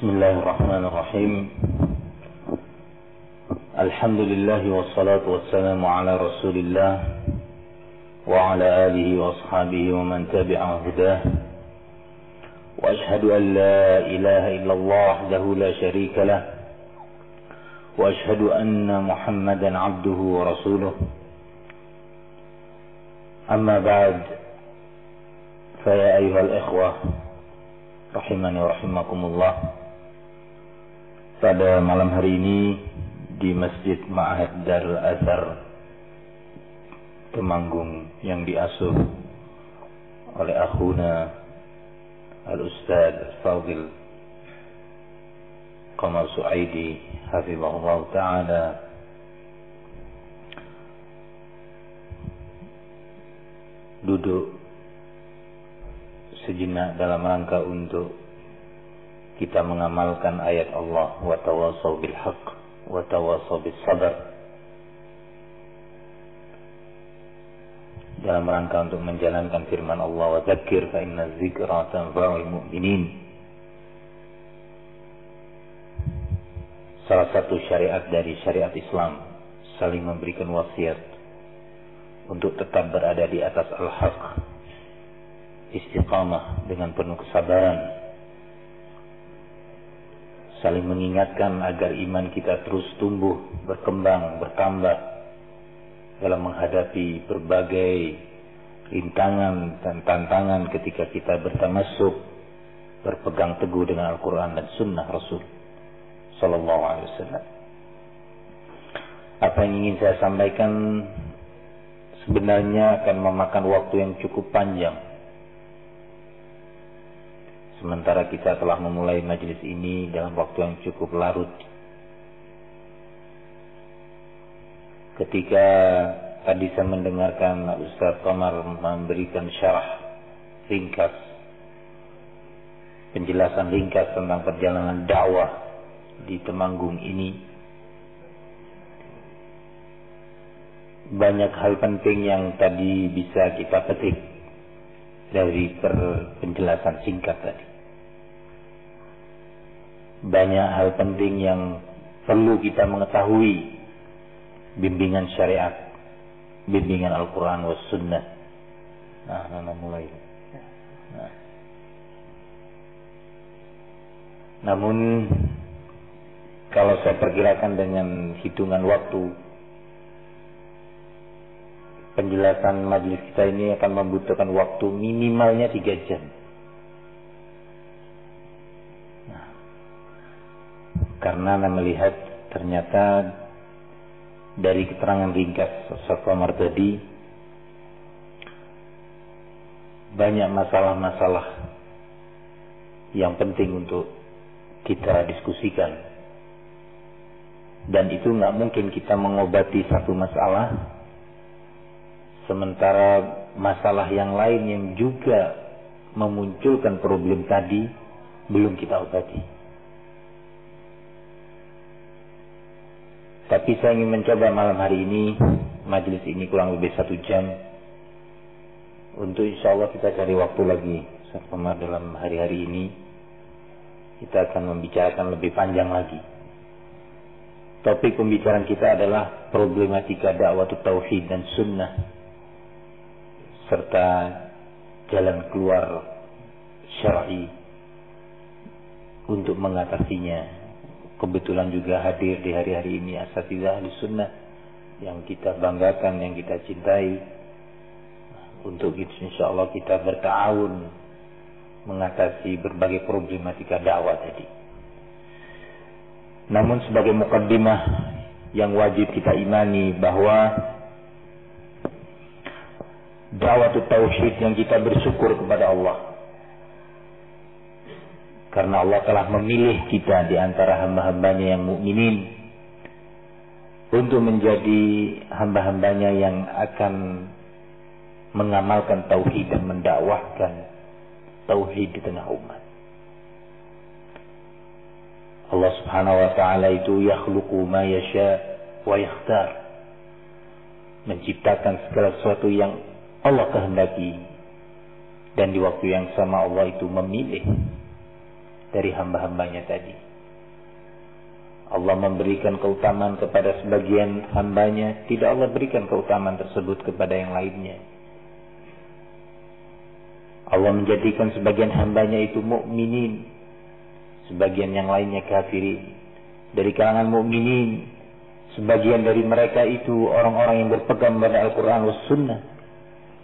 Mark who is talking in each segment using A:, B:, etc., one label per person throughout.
A: Bismillahirrahmanirrahim. Alhamdulillah wassalatu wassalamu ala Rasulillah wa ala alihi wa ashabihi wa man tabi'a hudah. Wa ashhadu an la ilaha illallah wahdahu la syarika lah. Wa ashhadu anna Muhammadan abduhu wa rasuluh. Amma ba'd. Fa ya ayyuhal ikhwah rahimani wa rahimakumullah. Pada malam hari ini di Masjid Ma'had Darul Azhar Temanggung yang diasuh oleh akhuna Al-Ustaz Fadil Qamar Suaidi hafizahullah ta'ala, duduk sejenak dalam rangka untuk kita mengamalkan ayat Allah, wa tawasaw bil haqq wa tawasaw bis sabr, dalam rangka untuk menjalankan firman Allah, wa dzakir fa inna dzikra tanfa'ul mu'minin. Salah satu syariat dari syariat Islam saling memberikan wasiat untuk tetap berada di atas al-haq, istiqamah dengan penuh kesabaran, saling mengingatkan agar iman kita terus tumbuh, berkembang, bertambah dalam menghadapi berbagai rintangan dan tantangan ketika kita bertamassuk, berpegang teguh dengan Al-Quran dan Sunnah Rasul Sallallahu Alaihi Wasallam. Apa yang ingin saya sampaikan sebenarnya akan memakan waktu yang cukup panjang. Sementara kita telah memulai majelis ini dalam waktu yang cukup larut. Ketika tadi saya mendengarkan Ustaz Qamar memberikan syarah ringkas, penjelasan ringkas tentang perjalanan dakwah di Temanggung ini, banyak hal penting yang tadi bisa kita petik dari penjelasan singkat tadi. Banyak hal penting yang perlu kita mengetahui, bimbingan syariat, bimbingan Al-Quran was Sunnah. Mulai. Namun kalau saya perkirakan dengan hitungan waktu, penjelasan majelis kita ini akan membutuhkan waktu minimalnya 3 jam. Karena Anda melihat ternyata dari keterangan ringkas Ustaz Qamar tadi, banyak masalah-masalah yang penting untuk kita diskusikan. Dan itu nggak mungkin kita mengobati satu masalah sementara masalah yang lain yang juga memunculkan problem tadi belum kita obati. Tapi saya ingin mencoba malam hari ini, majelis ini kurang lebih 1 jam, untuk insya Allah kita cari waktu lagi sama dalam hari-hari ini. Kita akan membicarakan lebih panjang lagi. Topik pembicaraan kita adalah problematika dakwah tauhid dan sunnah, serta jalan keluar syar'i untuk mengatasinya. Kebetulan juga hadir di hari-hari ini asatidzah ahli sunnah yang kita banggakan, yang kita cintai. Untuk itu insya Allah kita berta'awun mengatasi berbagai problematika dakwah tadi. Namun sebagai mukaddimah yang wajib kita imani bahwa dakwah tauhid yang kita bersyukur kepada Allah, karena Allah telah memilih kita di antara hamba-hambanya yang mukminin untuk menjadi hamba-hambanya yang akan mengamalkan tauhid dan mendakwahkan tauhid di tengah umat. Allah Subhanahu wa taala itu yakhluqu ma yasha wa yakhtar, menciptakan segala sesuatu yang Allah kehendaki, dan di waktu yang sama Allah itu memilih dari hamba-hambanya tadi. Allah memberikan keutamaan kepada sebagian hambanya, tidak Allah berikan keutamaan tersebut kepada yang lainnya. Allah menjadikan sebagian hambanya itu mukminin, sebagian yang lainnya kafirin. Dari kalangan mukminin, sebagian dari mereka itu orang-orang yang berpegang pada Al-Quran was Sunnah.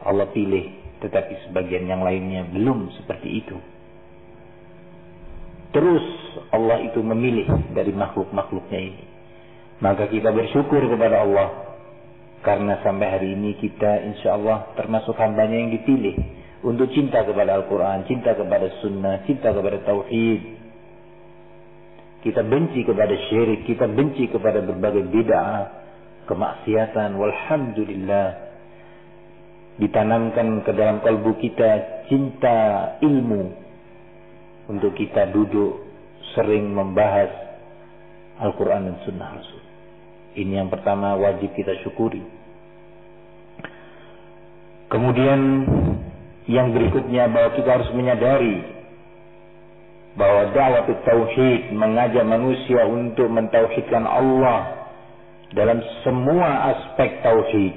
A: Allah pilih, tetapi sebagian yang lainnya belum seperti itu. Terus Allah itu memilih dari makhluk-makhluknya ini. Maka kita bersyukur kepada Allah, karena sampai hari ini kita insya Allah termasuk hambanya yang dipilih untuk cinta kepada Al-Quran, cinta kepada Sunnah, cinta kepada Tauhid. Kita benci kepada syirik, kita benci kepada berbagai bid'ah, kemaksiatan. Walhamdulillah, ditanamkan ke dalam kalbu kita cinta ilmu, untuk kita duduk sering membahas Al-Quran dan Sunnah Rasul. Ini yang pertama wajib kita syukuri. Kemudian yang berikutnya, bahwa kita harus menyadari bahwa dakwah tauhid, mengajak manusia untuk mentauhidkan Allah dalam semua aspek tauhid,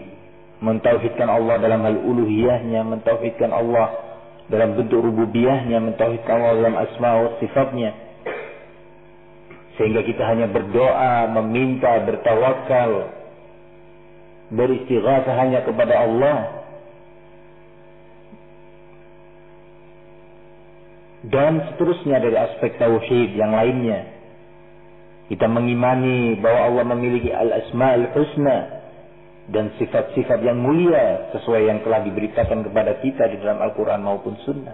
A: mentauhidkan Allah dalam hal uluhiyahnya, mentauhidkan Allah dalam bentuk rububiyahnya, mentauhidkan Allah dalam asma wa sifatnya, sehingga kita hanya berdoa, meminta, bertawakal, beristighatsah hanya kepada Allah. Dan seterusnya dari aspek tauhid yang lainnya. Kita mengimani bahwa Allah memiliki al-asma'ul husna dan sifat-sifat yang mulia sesuai yang telah diberitakan kepada kita di dalam Al-Quran maupun Sunnah.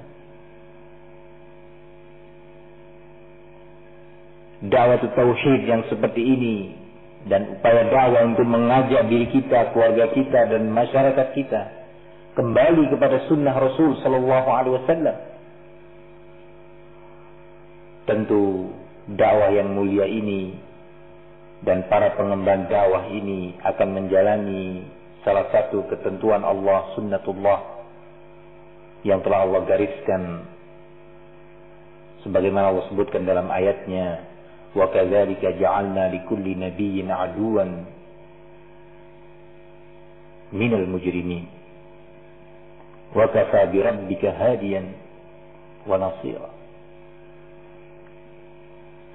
A: Dakwah tauhid yang seperti ini dan upaya dakwah untuk mengajak diri kita, keluarga kita dan masyarakat kita kembali kepada Sunnah Rasul Sallallahu Alaihi Wasallam. Tentu dakwah yang mulia ini dan para pengemban dakwah ini akan menjalani salah satu ketentuan Allah, sunnatullah, yang telah Allah gariskan sebagaimana Allah sebutkan dalam ayatnya, wa kadzalika ja'alna likulli nabiyyin aduwan minal mujrimin wa kafa bi rabbika hadiyan wa nasira.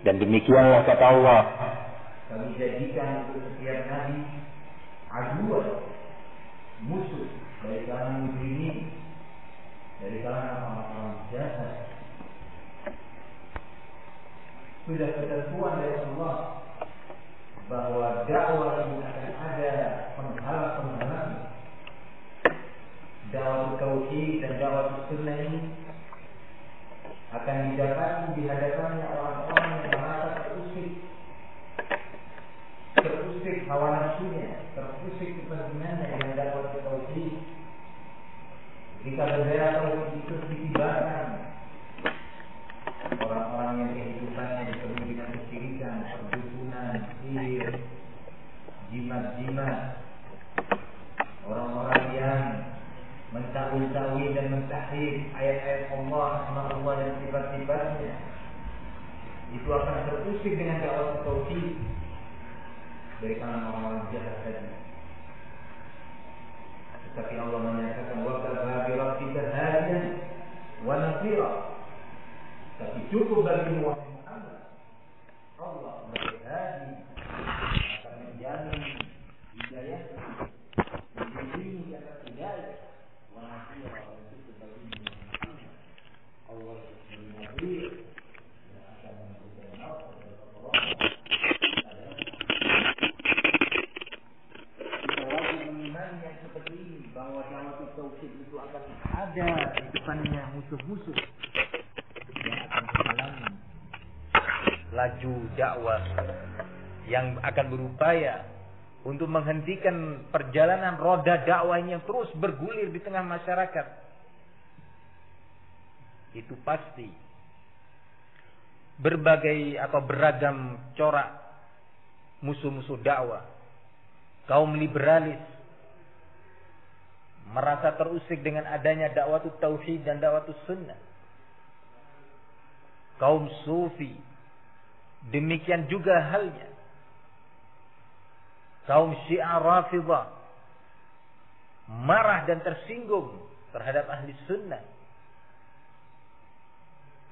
A: Dan demikianlah kata Allah, kami jadikan untuk setiap nabi aduan, musuh dari kalangan mujrimin, dari kalangan orang-orang jahat. Sudah ketentuan dari Allah bahwa dakwah ini akan ada penghalang-penghalang. Dakwah tauhid dan dakwah sunnah ini akan didapati di hadapannya orang-orang yang merasa terusik hawa nafsunya, terusik kepentingannya dengan dakwah tauhid. Jika bendera tauhid itu ditibakan, orang-orang yang kehidupannya dipenuhi dengan kesyirikan, perdukunan, sihir, jimat-jimat, orang-orang yang mentawil-tawil dan mentahrif ayat-ayat Allah, asma Allah dan sifat-sifatnya, itu akan terusik dengan dakwah tauhid dari kalangan orang-orang jahat tadi. Tetapi Allah menyatakan wa kafa bi rabbika hadiyan wa nasira. Tapi cukup bagi Muhammad, Allah sebagai hadi akan menjamin hidayah, membimbing ke atas hidayah. Allah Subhanahu akan memberikan nafas kepada Allah. Kita wajib mengimani yang seperti ini, bahwa dakwah tauhid itu akan ada di depannya musuh-musuh yang akan menghalangi laju dakwah, yang akan berupaya untuk menghentikan perjalanan roda dakwah ini yang terus bergulir di tengah masyarakat. Itu pasti berbagai atau beragam corak musuh-musuh dakwah, kaum liberalis merasa terusik dengan adanya dakwah tauhid dan dakwah sunnah. kaum sufi. Demikian juga halnya kaum Syiah Rafidhah marah dan tersinggung terhadap ahli sunnah.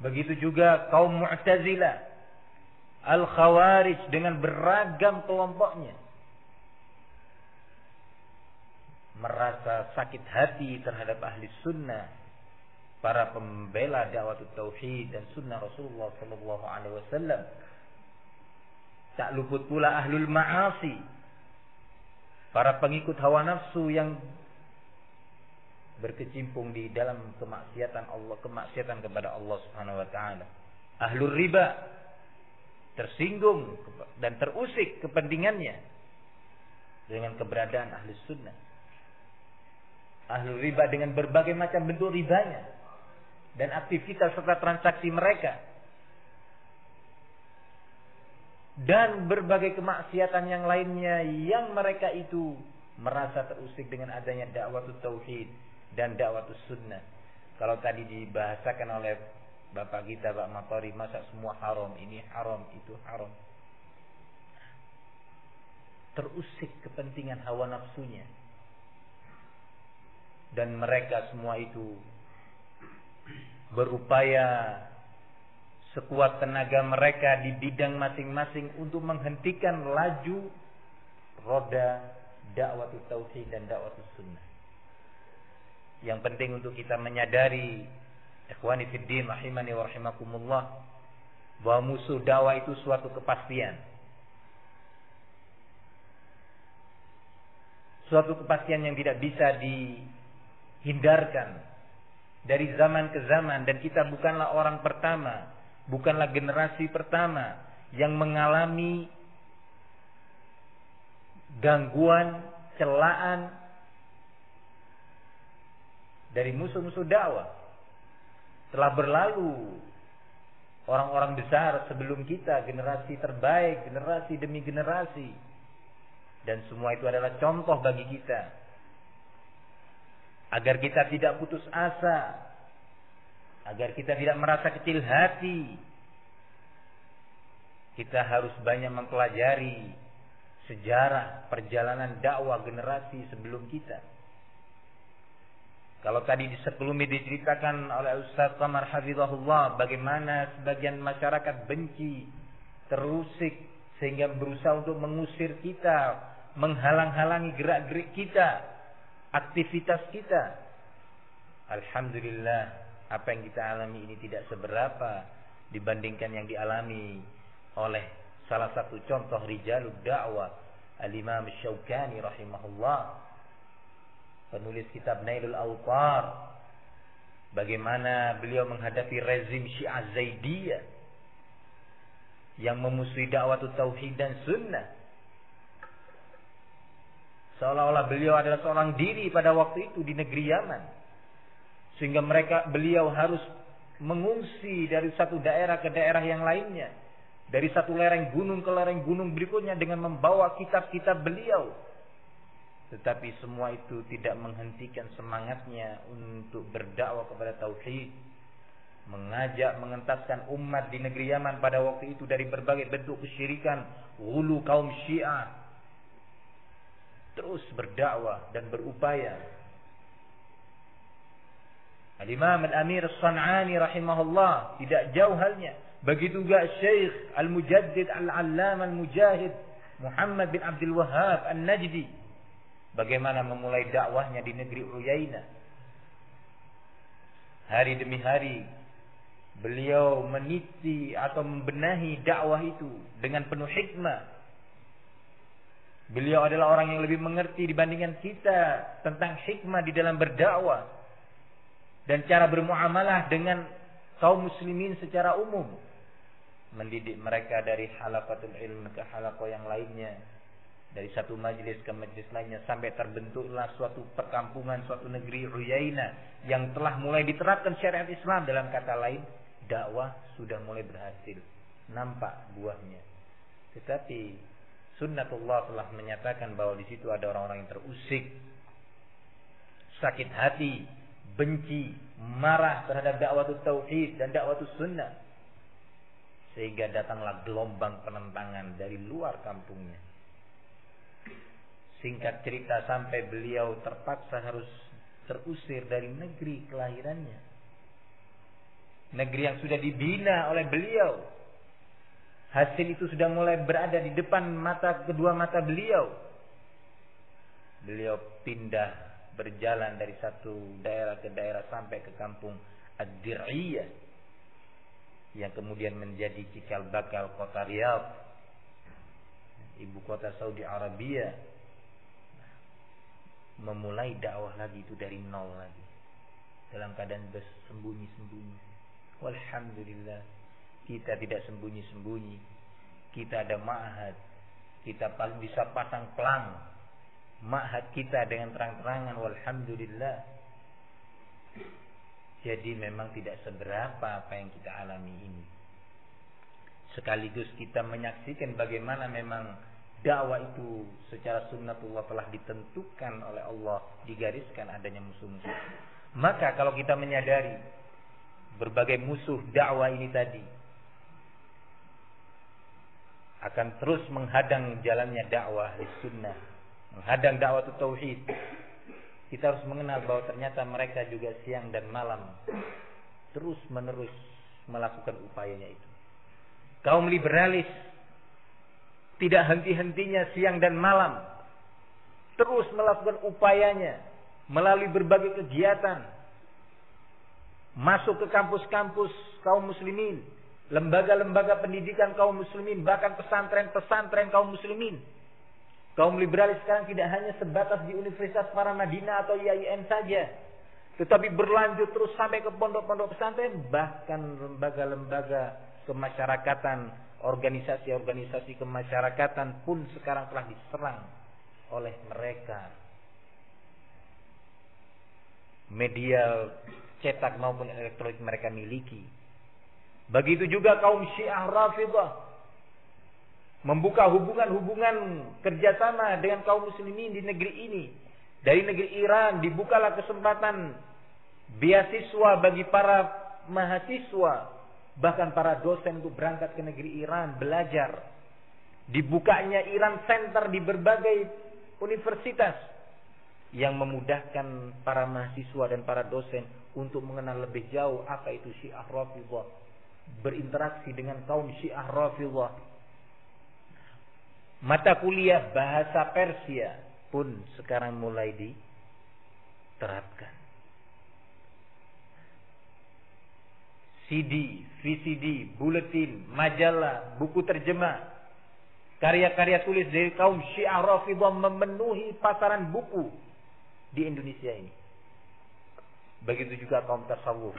A: Begitu juga kaum Mu'tazilah, Al-Khawarij dengan beragam kelompoknya merasa sakit hati terhadap ahli sunnah, para pembela dakwah tauhid dan sunnah Rasulullah sallallahu alaihi wasallam. Tak luput pula ahlul ma'asi, para pengikut hawa nafsu yang berkecimpung di dalam kemaksiatan Allah, kemaksiatan kepada Allah Subhanahu wa taala. Ahlul riba tersinggung dan terusik kepentingannya dengan keberadaan ahli sunnah. Ahlul riba dengan berbagai macam bentuk ribanya dan aktivitas serta transaksi mereka, dan berbagai kemaksiatan yang lainnya yang mereka itu merasa terusik dengan adanya dakwah tauhid dan dakwah sunnah. Kalau tadi dibahasakan oleh bapak kita Pak Matori, masa semua haram, ini haram, itu haram. Terusik kepentingan hawa nafsunya. Dan mereka semua itu berupaya sekuat tenaga mereka di bidang masing-masing untuk menghentikan laju roda dakwah tauhid dan dakwah sunnah. Yang penting untuk kita menyadari, ikhwani fiddin rahimani wa rahimakumullah, bahwa musuh dakwah itu suatu kepastian. Suatu kepastian yang tidak bisa dihindarkan dari zaman ke zaman, dan kita bukanlah orang pertama, bukanlah generasi pertama yang mengalami gangguan, celaan dari musuh-musuh dakwah. Telah berlalu orang-orang besar sebelum kita, generasi terbaik, generasi demi generasi, dan semua itu adalah contoh bagi kita agar kita tidak putus asa, agar kita tidak merasa kecil hati. Kita harus banyak mempelajari sejarah perjalanan dakwah generasi sebelum kita. Kalau tadi sebelumnya diceritakan oleh Ustaz Qamar hafizahullah bagaimana sebagian masyarakat benci, terusik, sehingga berusaha untuk mengusir kita, menghalang-halangi gerak-gerik kita, aktivitas kita. Alhamdulillah, apa yang kita alami ini tidak seberapa dibandingkan yang dialami oleh salah satu contoh rijalud dakwah, Al-Imam Syaukani rahimahullah, penulis kitab Nailul Awtar. Bagaimana beliau menghadapi rezim Syiah Zaidiyah yang memusuhi dakwah tauhid dan sunnah. Seolah-olah beliau adalah seorang diri pada waktu itu di negeri Yaman, sehingga beliau harus mengungsi dari satu daerah ke daerah yang lainnya, dari satu lereng gunung ke lereng gunung berikutnya dengan membawa kitab-kitab beliau. Tetapi semua itu tidak menghentikan semangatnya untuk berdakwah kepada tauhid, mengajak, mengentaskan umat di negeri Yaman pada waktu itu dari berbagai bentuk kesyirikan, ghulu kaum Syiah. Terus berdakwah dan berupaya. Al-Imam Al-Amir As-San'ani rahimahullah tidak jauh halnya. Begitu juga Syekh Al-Mujaddid Al-Allam Al-Mujahid Muhammad bin Abdul Wahhab An-Najdi, bagaimana memulai dakwahnya di negeri Uyainah. Hari demi hari beliau meniti atau membenahi dakwah itu dengan penuh hikmah. Beliau adalah orang yang lebih mengerti dibandingkan kita tentang hikmah di dalam berdakwah dan cara bermuamalah dengan kaum muslimin secara umum. Mendidik mereka dari halaqatul ilm ke halaqah yang lainnya, dari satu majlis ke majlis lainnya, sampai terbentuklah suatu perkampungan, suatu negeri Uyainah yang telah mulai diterapkan syariat Islam. Dalam kata lain, dakwah sudah mulai berhasil, nampak buahnya. Tetapi sunnatullah telah menyatakan bahwa di situ ada orang-orang yang terusik, sakit hati, benci, marah terhadap dakwah tauhid dan dakwah sunnah. Sehingga datanglah gelombang penentangan dari luar kampungnya. Singkat cerita, sampai beliau terpaksa harus terusir dari negeri kelahirannya. Negeri yang sudah dibina oleh beliau. Hasil itu sudah mulai berada di depan mata, kedua mata beliau. Beliau pindah, berjalan dari satu daerah ke daerah sampai ke kampung Ad-Dir'iyah, yang kemudian menjadi cikal bakal kota Riyadh, ibu kota Saudi Arabia. Memulai dakwah lagi itu dari nol lagi, dalam keadaan bersembunyi-sembunyi. Walhamdulillah, kita tidak sembunyi-sembunyi. Kita ada ma'had, kita bisa pasang pelang ma'had kita dengan terang-terangan. Walhamdulillah. Jadi memang tidak seberapa apa yang kita alami ini. Sekaligus kita menyaksikan bagaimana memang dakwah itu secara sunnatullah telah ditentukan oleh Allah, digariskan adanya musuh-musuh. Maka kalau kita menyadari berbagai musuh dakwah ini tadi akan terus menghadang jalannya dakwah sunnah, menghadang dakwah tauhid, kita harus mengenal bahwa ternyata mereka juga siang dan malam terus menerus melakukan upayanya itu. Kaum liberalis tidak henti-hentinya siang dan malam terus melakukan upayanya melalui berbagai kegiatan, masuk ke kampus-kampus kaum muslimin, lembaga-lembaga pendidikan kaum muslimin, bahkan pesantren-pesantren kaum muslimin. Kaum liberalis sekarang tidak hanya sebatas di Universitas Paramadina atau IAIN saja, tetapi berlanjut terus sampai ke pondok-pondok pesantren, bahkan lembaga-lembaga kemasyarakatan, organisasi-organisasi kemasyarakatan pun sekarang telah diserang oleh mereka. Media cetak maupun elektronik mereka miliki. Begitu juga kaum Syiah Rafidhah membuka hubungan-hubungan kerjasama dengan kaum muslimin di negeri ini. Dari negeri Iran dibukalah kesempatan beasiswa bagi para mahasiswa, bahkan para dosen untuk berangkat ke negeri Iran belajar. Dibukanya Iran Center di berbagai universitas yang memudahkan para mahasiswa dan para dosen untuk mengenal lebih jauh apa itu Syiah Rafidhah, berinteraksi dengan kaum Syiah Rafidhah. Mata kuliah bahasa Persia pun sekarang mulai diterapkan. CD, VCD, buletin, majalah, buku terjemah, karya-karya tulis dari kaum Syiah Rafidhah memenuhi pasaran buku di Indonesia ini. Begitu juga kaum tasawuf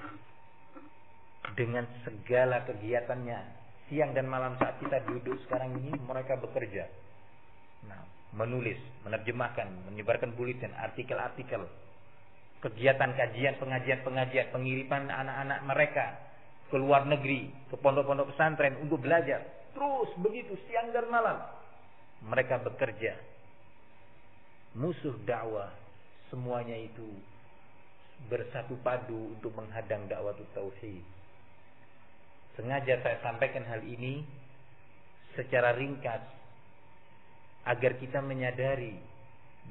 A: dengan segala kegiatannya. Siang dan malam saat kita duduk sekarang ini mereka bekerja. Nah, menulis, menerjemahkan, menyebarkan buletin, artikel-artikel, kegiatan kajian, pengajian, pengiriman anak-anak mereka ke luar negeri, ke pondok-pondok pesantren untuk belajar. Terus begitu siang dan malam mereka bekerja. Musuh dakwah semuanya itu bersatu padu untuk menghadang dakwah tauhid. Sengaja saya sampaikan hal ini secara ringkas agar kita menyadari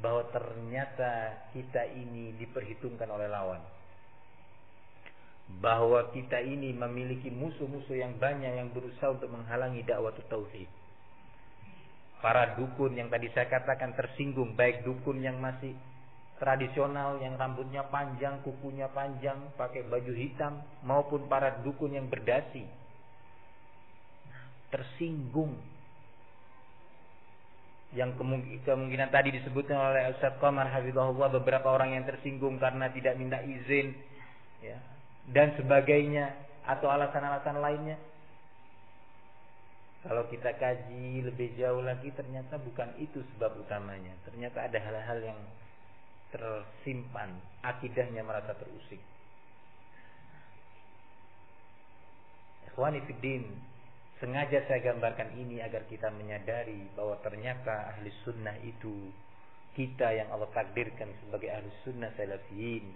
A: bahwa ternyata kita ini diperhitungkan oleh lawan, bahwa kita ini memiliki musuh-musuh yang banyak yang berusaha untuk menghalangi dakwah tauhid. Para dukun yang tadi saya katakan tersinggung, baik dukun yang masih tradisional yang rambutnya panjang, kukunya panjang, pakai baju hitam, maupun para dukun yang berdasi, tersinggung. Yang kemungkinan tadi disebutkan oleh Ustaz Qamar hafizahullah, beberapa orang yang tersinggung karena tidak minta izin, ya, dan sebagainya, atau alasan-alasan lainnya. Kalau kita kaji lebih jauh lagi, ternyata bukan itu sebab utamanya. Ternyata ada hal-hal yang tersimpan, akidahnya merasa terusik. Ikhwani fiddin, sengaja saya gambarkan ini agar kita menyadari bahwa ternyata ahli sunnah itu, kita yang Allah takdirkan sebagai ahli sunnah salafiyin,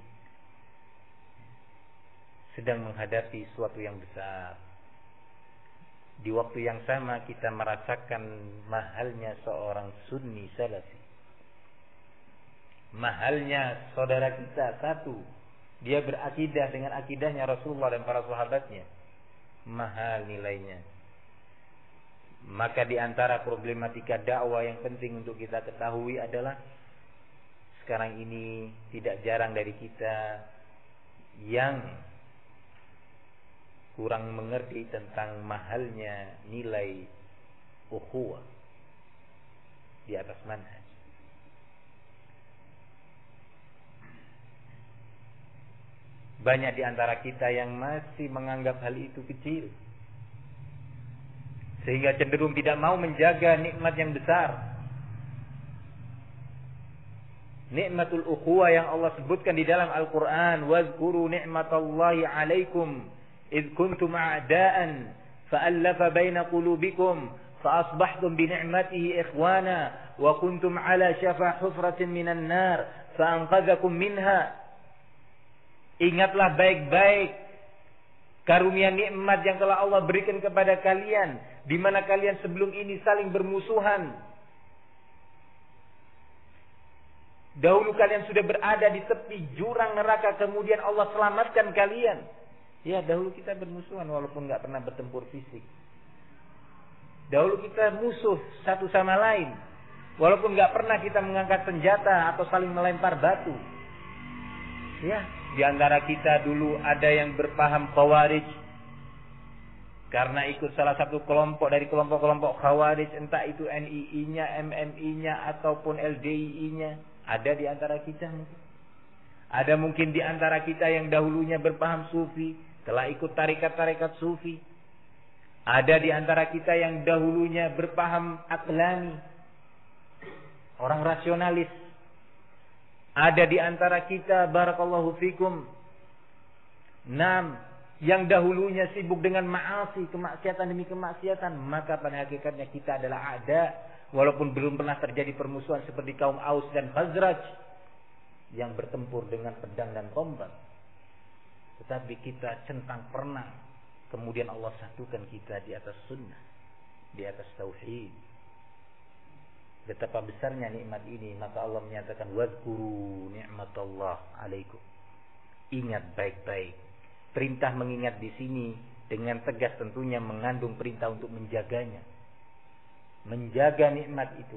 A: sedang menghadapi suatu yang besar. di waktu yang sama kita merasakan mahalnya seorang sunni salafi. Mahalnya saudara kita satu, dia berakidah dengan akidahnya Rasulullah dan para sahabatnya. Mahal nilainya. Maka di antara problematika dakwah yang penting untuk kita ketahui adalah sekarang ini tidak jarang dari kita yang kurang mengerti tentang mahalnya nilai ukhuwah di atas manhaj. Banyak di antara kita yang masih menganggap hal itu kecil, sehingga cenderung tidak mau menjaga nikmat yang besar. Nikmatul ukhuwah yang Allah sebutkan di dalam Al-Quran. Wazkuru ni'matallahi alaikum idh kuntum a'da'an fa'allafa baina qulubikum fa'asbahtum bini'matihi ikhwana wa kuntum ala syafa hufratin minan nar fa'anqadhakum minha. Ingatlah baik-baik karunia nikmat yang telah Allah berikan kepada kalian, di mana kalian sebelum ini saling bermusuhan. Dahulu kalian sudah berada di tepi jurang neraka, kemudian Allah selamatkan kalian. Ya, dahulu kita bermusuhan walaupun nggak pernah bertempur fisik. Dahulu kita musuh satu sama lain, walaupun nggak pernah kita mengangkat senjata atau saling melempar batu. Ya, di antara kita dulu ada yang berpaham Khawarij karena ikut salah satu kelompok dari kelompok-kelompok Khawarij, entah itu NII-nya, MMI-nya ataupun LDII-nya. Ada di antara kita mungkin. Ada mungkin di antara kita yang dahulunya berpaham Sufi, telah ikut tarekat-tarekat Sufi. Ada di antara kita yang dahulunya berpaham Aqlani, orang rasionalis. Ada di antara kita, barakallahu fikum, yang dahulunya sibuk dengan ma'asi, kemaksiatan demi kemaksiatan. Maka pada hakikatnya kita adalah ada, walaupun belum pernah terjadi permusuhan seperti kaum Aus dan Khazraj yang bertempur dengan pedang dan tombak. Tetapi kita centang perenang, kemudian Allah satukan kita di atas sunnah, di atas tauhid. Betapa besarnya nikmat ini, maka Allah menyatakan wazkuru ni'matallah alaikum. Ingat baik-baik. Perintah mengingat di sini dengan tegas tentunya mengandung perintah untuk menjaganya. Menjaga nikmat itu.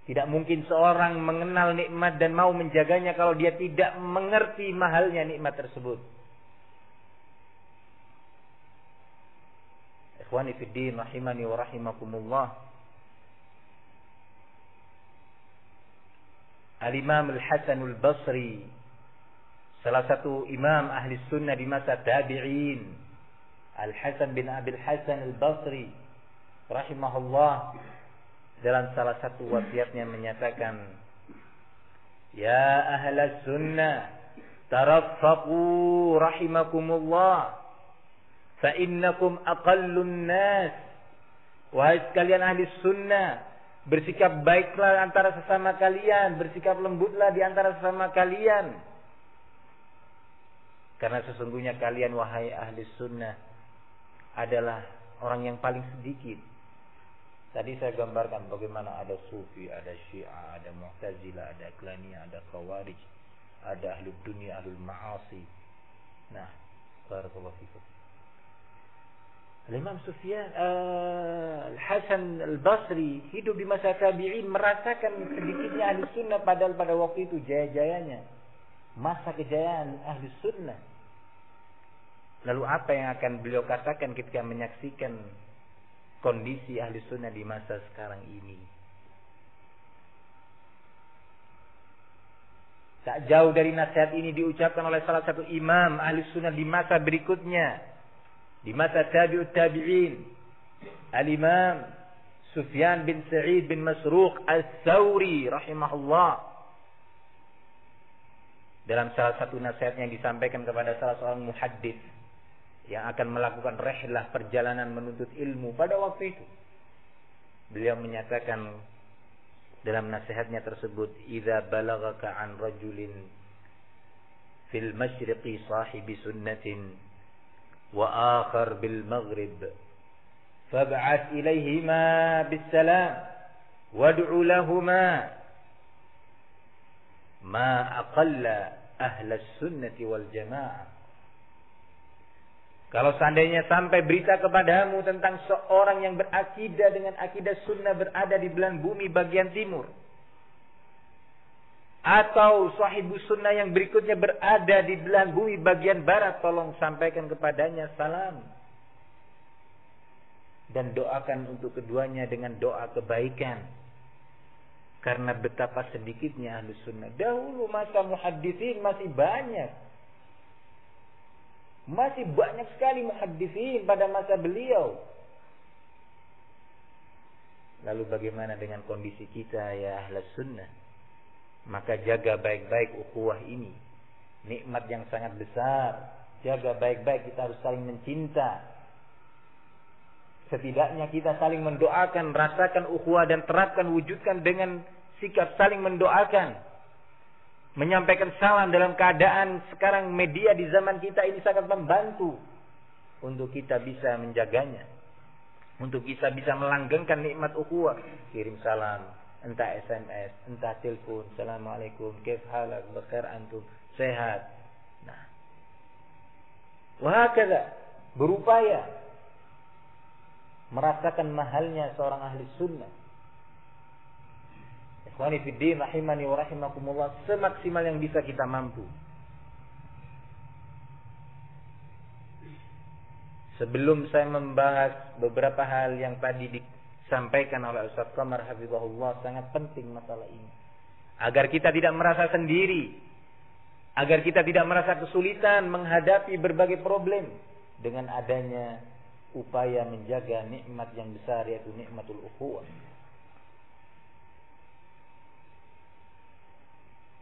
A: Tidak mungkin seorang mengenal nikmat dan mau menjaganya kalau dia tidak mengerti mahalnya nikmat tersebut. Ikhwani fid din rahimani wa rahimakumullah. Al-Imam Al-Hasan Al-Basri, salah satu imam ahli sunnah di masa tabi'in, Al-Hasan bin Abil Hasan Al-Basri rahimahullah, dalam salah satu wasiatnya menyatakan, ya ahla sunnah taraffaqu rahimakumullah fa innakum aqallun nas. Wahai sekalian ahli sunnah, bersikap baiklah antara sesama kalian, bersikap lembutlah di antara sesama kalian, karena sesungguhnya kalian wahai ahli sunnah adalah orang yang paling sedikit. Tadi saya gambarkan bagaimana ada Sufi, ada Syiah, ada Mu'tazilah, ada Aqlaniyah, ada Khawarij, ada ahlul dunia, ahlul ma'asi. Nah, barakallahu fikum. Imam Sufyan Al-Hasan Al-Basri hidup di masa tabi'in, merasakan sedikitnya ahli sunnah, padahal pada waktu itu jaya-jayanya masa kejayaan ahli sunnah. Lalu apa yang akan beliau katakan ketika menyaksikan kondisi ahli sunnah di masa sekarang ini? Tak jauh dari nasihat ini diucapkan oleh salah satu imam ahli sunnah di masa berikutnya, di masa tabi'ut tabi'in, Al-Imam Sufyan bin Sa'id bin Masruq Al-Thawri rahimahullah. Dalam salah satu nasihatnya yang disampaikan kepada salah seorang muhaddits yang akan melakukan rihlah perjalanan menuntut ilmu pada waktu itu, beliau menyatakan dalam nasihatnya tersebut, idza balaghaka an rajulin fil masyriqi sahibi sunnatin wa akhar bil maghrib fab'ath ilaihima bis salam wad'u lahumā ma aqalla ahlas sunnati wal jamaah. Kalau seandainya sampai berita kepadamu tentang seorang yang berakidah dengan akidah sunnah berada di belahan bumi bagian timur, atau sahibus sunnah yang berikutnya berada di belahan bumi bagian barat, tolong sampaikan kepadanya salam dan doakan untuk keduanya dengan doa kebaikan. Karena betapa sedikitnya ahli sunnah. Dahulu masa muhaddithin masih banyak. Masih banyak sekali muhaddithin pada masa beliau. Lalu bagaimana dengan kondisi kita ya ahli sunnah? Maka jaga baik-baik ukhuwah ini. Nikmat yang sangat besar. Jaga baik-baik, kita harus saling mencinta. Setidaknya kita saling mendoakan, rasakan ukhuwah dan terapkan, wujudkan dengan sikap saling mendoakan. Menyampaikan salam dalam keadaan sekarang media di zaman kita ini sangat membantu untuk kita bisa menjaganya. Untuk kita bisa melanggengkan nikmat ukhuwah. Kirim salam, entah SMS, entah telepon. Assalamualaikum, kaif halak, bakhair antum, sehat. Nah, wahakala, berupaya merasakan mahalnya seorang ahli sunnah. Ikhwani fiddin rahimani wa rahimakumullah, semaksimal yang bisa kita mampu. Sebelum saya membahas beberapa hal yang tadi disampaikan oleh Ustaz Qamar hafizahullah, sangat penting masalah ini. Agar kita tidak merasa sendiri, agar kita tidak merasa kesulitan menghadapi berbagai problem dengan adanya upaya menjaga nikmat yang besar, yaitu nikmatul ukhuwah.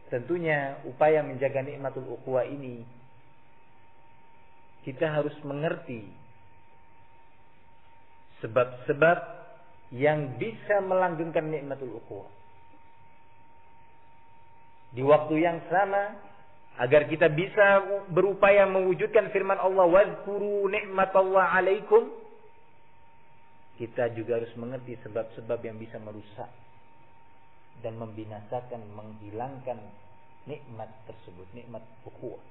A: Tentunya upaya menjaga nikmatul ukhuwah ini kita harus mengerti sebab-sebab yang bisa melanggengkan nikmatul ukhuwah. Di waktu yang sama, agar kita bisa berupaya mewujudkan firman Allah, wazkuru ni'matallah alaikum, kita juga harus mengerti sebab-sebab yang bisa merusak dan membinasakan, menghilangkan nikmat tersebut, nikmat ukhuwah.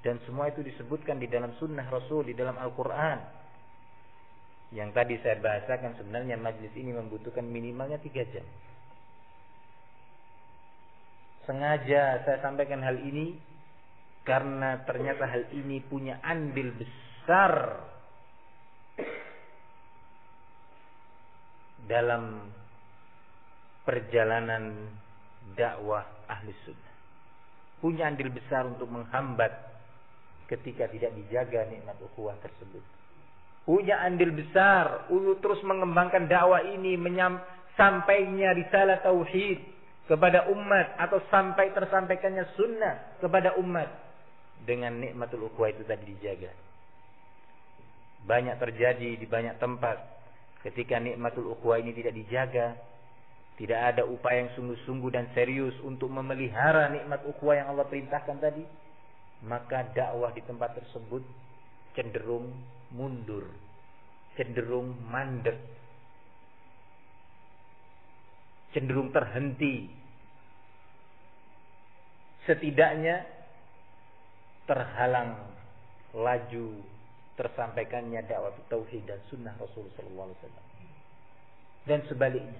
A: Dan semua itu disebutkan di dalam sunnah Rasul, di dalam Al-Quran. Yang tadi saya bahasakan, sebenarnya majlis ini membutuhkan minimalnya 3 jam. Sengaja saya sampaikan hal ini karena ternyata hal ini punya andil besar dalam perjalanan dakwah ahli sunnah. Punya andil besar untuk menghambat ketika tidak dijaga nikmat ukhuwah tersebut. Punya andil besar untuk terus mengembangkan dakwah ini, sampainya risalah tauhid kepada umat, atau sampai tersampaikannya sunnah kepada umat dengan nikmatul ukhuwah itu tadi dijaga. Banyak terjadi di banyak tempat ketika nikmatul ukhuwah ini tidak dijaga, tidak ada upaya yang sungguh-sungguh dan serius untuk memelihara nikmat ukhuwah yang Allah perintahkan tadi, maka dakwah di tempat tersebut cenderung mundur, cenderung mandek, cenderung terhenti. Setidaknya terhalang laju tersampaikannya dakwah tauhid dan sunnah Rasulullah SAW. Dan sebaliknya,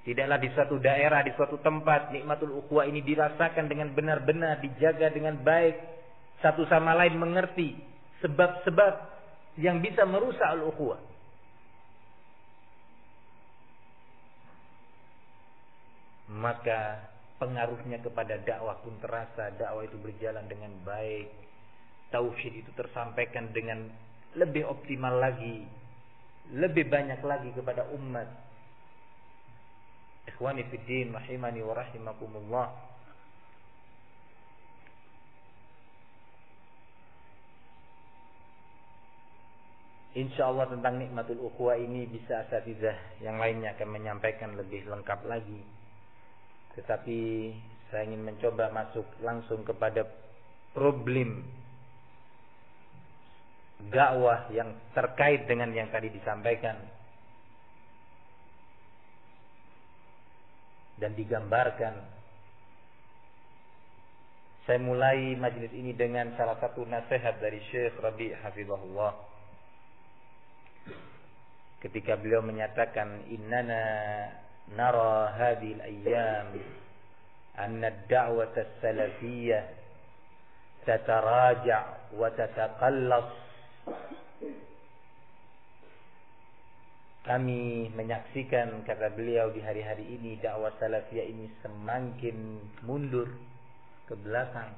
A: tidaklah di suatu daerah, di suatu tempat nikmatul ukhuwah ini dirasakan dengan benar-benar, dijaga dengan baik, satu sama lain mengerti sebab-sebab yang bisa merusak al-ukhuwah. Maka pengaruhnya kepada dakwah pun terasa. Dakwah itu berjalan dengan baik, tauhid itu tersampaikan dengan lebih optimal lagi, lebih banyak lagi kepada umat. Ikhwani fiddin rahimani wa rahimakumullah, insyaallah tentang nikmatul ukhuwah ini bisa asatidzah yang lainnya akan menyampaikan lebih lengkap lagi. Tetapi saya ingin mencoba masuk langsung kepada problem dakwah yang terkait dengan yang tadi disampaikan dan digambarkan. Saya mulai majlis ini dengan salah satu nasihat dari Syekh Rabi' hafizahullah, ketika beliau menyatakan, innana nara hadhil ayyam anna ad-da'wata as-salafiyyah tataraja' wa tataqallas. Kami menyaksikan, kata beliau, di hari-hari ini dakwah salafiyah ini semakin mundur ke belakang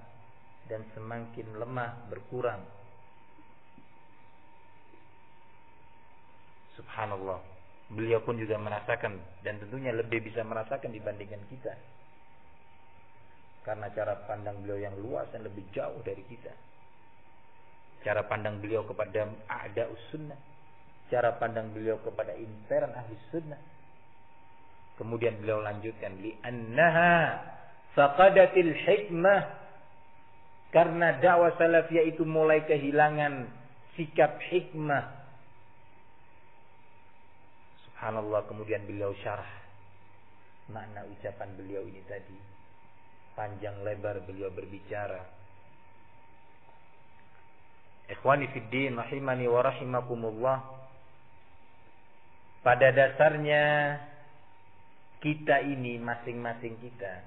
A: dan semakin lemah, berkurang. Subhanallah. Beliau pun juga merasakan, dan tentunya lebih bisa merasakan dibandingkan kita, karena cara pandang beliau yang luas dan lebih jauh dari kita. Cara pandang beliau kepada a'da'us sunnah, cara pandang beliau kepada intern ahli sunnah. Kemudian beliau lanjutkan, li'annaha faqadatil hikmah, karena dakwah salafiyah itu mulai kehilangan sikap hikmah. Subhanallah. Kemudian beliau syarah makna ucapan beliau ini tadi. Panjang lebar beliau berbicara. Ikhwani fid din rahimani wa rahimakumullah. Pada dasarnya kita ini, masing-masing kita,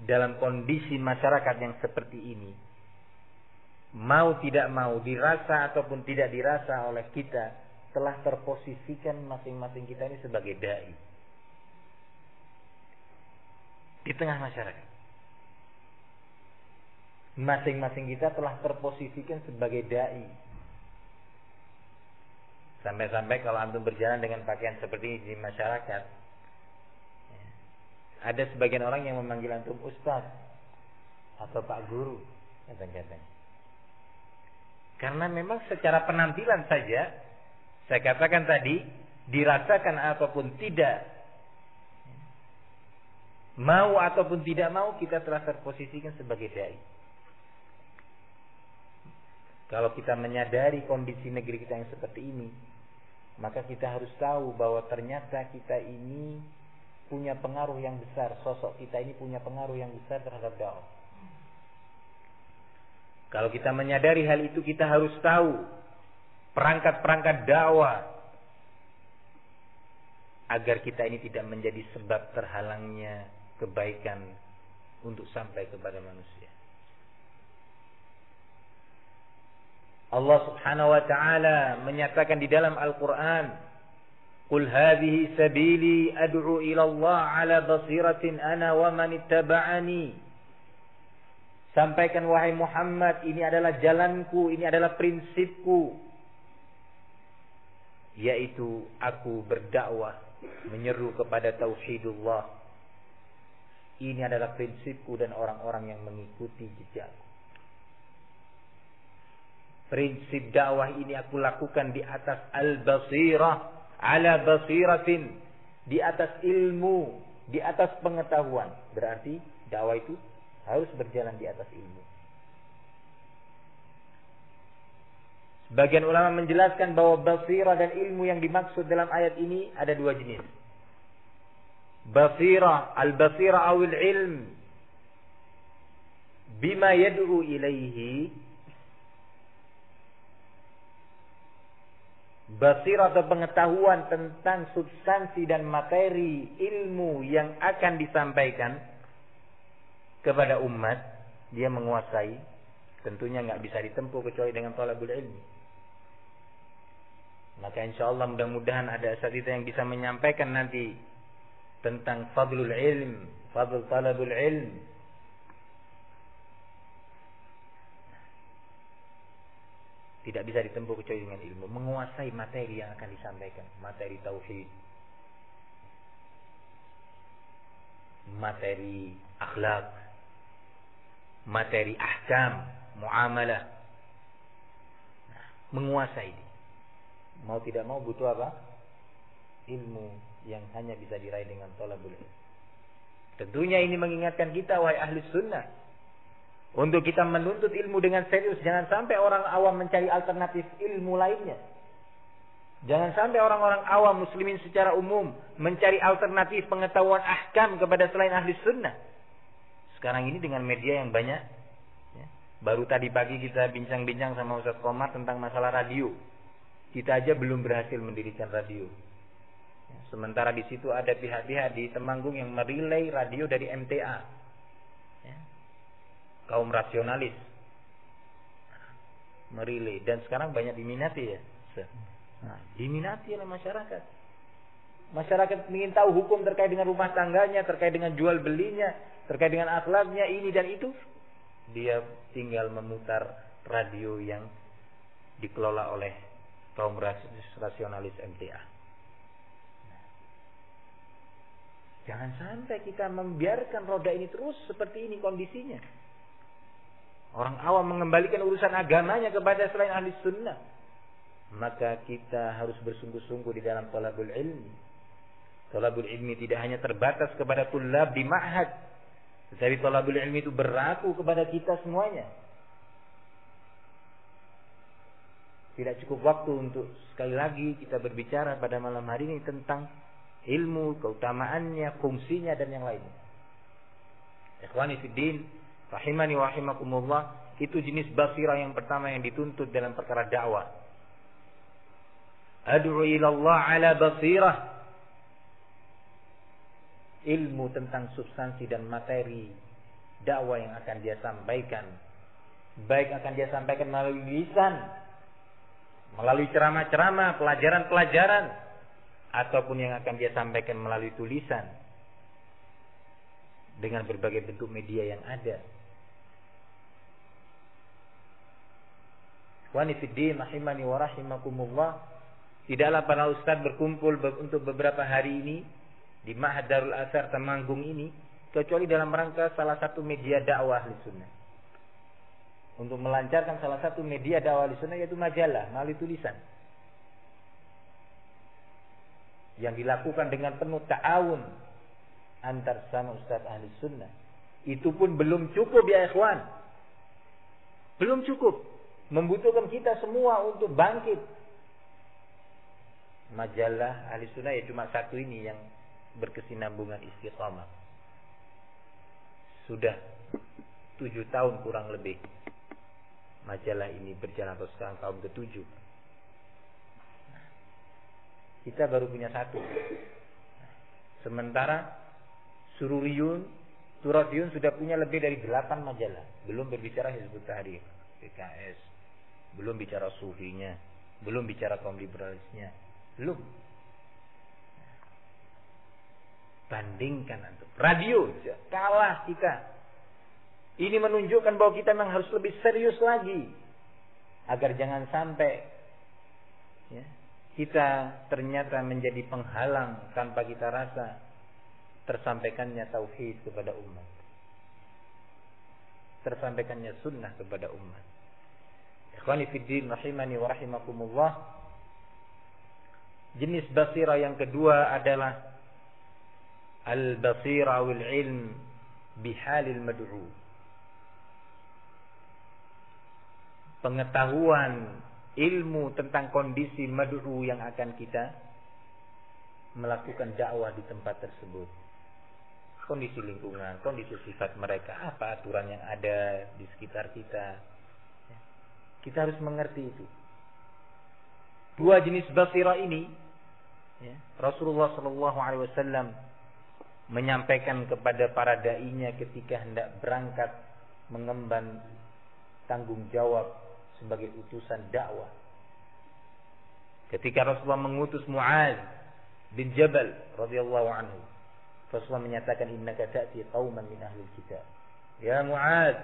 A: dalam kondisi masyarakat yang seperti ini, mau tidak mau, dirasa ataupun tidak dirasa oleh kita, telah terposisikan masing-masing kita ini sebagai dai di tengah masyarakat. Masing-masing kita telah terposisikan sebagai dai. Sampai-sampai kalau antum berjalan dengan pakaian seperti ini di masyarakat, ada sebagian orang yang memanggil antum ustaz atau pak guru, kadang-kadang. Karena memang secara penampilan saja, saya katakan tadi, dirasakan ataupun tidak, mau ataupun tidak mau, kita telah terposisikan sebagai dai. Kalau kita menyadari kondisi negeri kita yang seperti ini, maka kita harus tahu bahwa ternyata kita ini punya pengaruh yang besar. Sosok kita ini punya pengaruh yang besar terhadap dakwah. Kalau kita menyadari hal itu, kita harus tahu perangkat-perangkat dakwah agar kita ini tidak menjadi sebab terhalangnya kebaikan untuk sampai kepada manusia. Allah Subhanahu wa ta'ala menyatakan di dalam Al-Qur'an, "Qul hadhihi sabili ad'u ila Allah 'ala basiratin ana wa man ittaba'ani." Sampaikan wahai Muhammad, ini adalah jalanku, ini adalah prinsipku, yaitu aku berdakwah menyeru kepada tauhidullah. Ini adalah prinsipku dan orang-orang yang mengikuti jejakku. Prinsip dakwah ini aku lakukan di atas al-basirah, ala basiratin, di atas ilmu, di atas pengetahuan. Berarti dakwah itu harus berjalan di atas ilmu. Sebagian ulama menjelaskan bahwa basirah dan ilmu yang dimaksud dalam ayat ini ada dua jenis. Basirah, al-basirah awil ilm bima yad'u ilaihi. Basirah atau pengetahuan tentang substansi dan materi ilmu yang akan disampaikan kepada umat, dia menguasai. Tentunya nggak bisa ditempuh kecuali dengan talabul ilmi. Maka insya Allah mudah-mudahan ada asatidz yang bisa menyampaikan nanti tentang fadlul ilm, fadl talabul ilm. Tidak bisa ditempuh kecuali dengan ilmu. Menguasai materi yang akan disampaikan. Materi tauhid, materi akhlak, materi ahkam, muamalah. Nah, menguasai. Mau tidak mau butuh apa? Ilmu yang hanya bisa diraih dengan thalabul ilm. Tentunya ini mengingatkan kita, wahai ahli sunnah, Untuk kita menuntut ilmu dengan serius. Jangan sampai orang awam mencari alternatif ilmu lainnya. Jangan sampai orang-orang awam muslimin secara umum mencari alternatif pengetahuan ahkam kepada selain ahli sunnah. Sekarang ini dengan media yang banyak. Ya. Baru tadi pagi kita bincang-bincang sama Ustaz Komar tentang masalah radio. Kita aja belum berhasil mendirikan radio. Ya. Sementara di situ ada pihak-pihak di Temanggung yang merilai radio dari MTA. Ya. Kaum rasionalis merilai, dan sekarang banyak diminati ya. Nah, diminati oleh masyarakat. Masyarakat ingin tahu hukum terkait dengan rumah tangganya, terkait dengan jual belinya, terkait dengan akhlaknya, ini dan itu. Dia tinggal memutar radio yang dikelola oleh kaum rasionalis MTA. Jangan sampai kita membiarkan roda ini terus seperti ini kondisinya. Orang awam mengembalikan urusan agamanya kepada selain ahli sunnah. Maka kita harus bersungguh-sungguh di dalam thalabul ilmi. Thalabul ilmi tidak hanya terbatas kepada tulab di ma'had, tetapi thalabul ilmi itu berlaku kepada kita semuanya. Tidak cukup waktu untuk sekali lagi kita berbicara pada malam hari ini tentang ilmu, keutamaannya, fungsinya dan yang lainnya. Ikhwani fiddin, rahimani wa rahimakumullah, itu jenis basirah yang pertama yang dituntut dalam perkara dakwah. Ad'u ila Allah ala basirah. Ilmu tentang substansi dan materi dakwah yang akan dia sampaikan, baik akan dia sampaikan melalui lisan, melalui ceramah-ceramah, pelajaran-pelajaran, ataupun yang akan dia sampaikan melalui tulisan dengan berbagai bentuk media yang ada. Ikhwani fiddin, rahimani wa rahimakumullah, tidaklah para ustaz berkumpul untuk beberapa hari ini di Ma'had Darul Athar Temanggung ini kecuali dalam rangka salah satu media dakwah ahli sunnah, untuk melancarkan salah satu media dakwah ahli sunnah, yaitu majalah melalui tulisan, yang dilakukan dengan penuh ta'awun antar sama ustaz ahli sunnah. Itu pun belum cukup ya ikhwan, belum cukup, membutuhkan kita semua untuk bangkit. Majalah ahli sunnah ya cuma satu ini yang berkesinambungan istiqamah. Sudah 7 tahun kurang lebih majalah ini berjalan, atau sekarang tahun ke-7. Kita baru punya satu. Sementara Sururiyun, Turadiyun sudah punya lebih dari 8 majalah. Belum berbicara Hizbut Tahrir, PKS, belum bicara sufinya, belum bicara kaum liberalisnya, belum. Bandingkan antum, radio kalah kita. Ini menunjukkan bahwa kita memang harus lebih serius lagi, agar jangan sampai ya, kita ternyata menjadi penghalang tanpa kita rasa tersampaikannya tauhid kepada umat, tersampaikannya sunnah kepada umat. Ikhwani fiddin, rahimani wa rahimakumullah, jenis basirah yang kedua adalah al-basirah wal ilm bihalil mad'u. Pengetahuan, ilmu tentang kondisi mad'u yang akan kita melakukan dakwah di tempat tersebut. Kondisi lingkungan, kondisi sifat mereka, apa aturan yang ada di sekitar kita. Kita harus mengerti itu. Dua jenis basirah ini ya, Rasulullah SAW menyampaikan kepada para da'inya ketika hendak berangkat mengemban tanggung jawab sebagai utusan dakwah. Ketika Rasulullah mengutus Mu'adz bin Jabal radhiyallahu anhu, Rasulullah menyatakan, innaka ta'ti qauman min ahlil kitab. Ya Mu'adz,